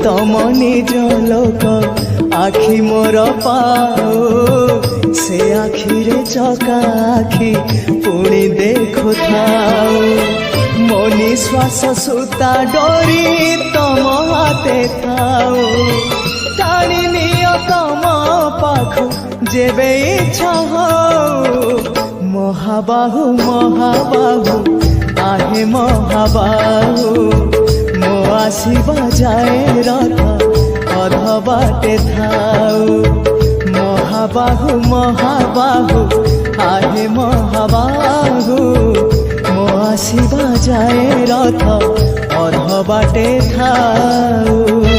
तम निज लोक आखि मोर पाओ से आखिरे चका आखि पुणी देखु थाओ मो निश्वास सुता डोरी तम हाथे थाओ टाणी नियो तम पाखु जेबे इच्छा हो महाबाहु महाबाहु आहे महाबाहु मो आसीबा जाए रथ अध बाटे थाऊ महाबाहु महाबाहु आहे महाबाहु मो आसीबा जाए रथ अध बाटे थाऊ।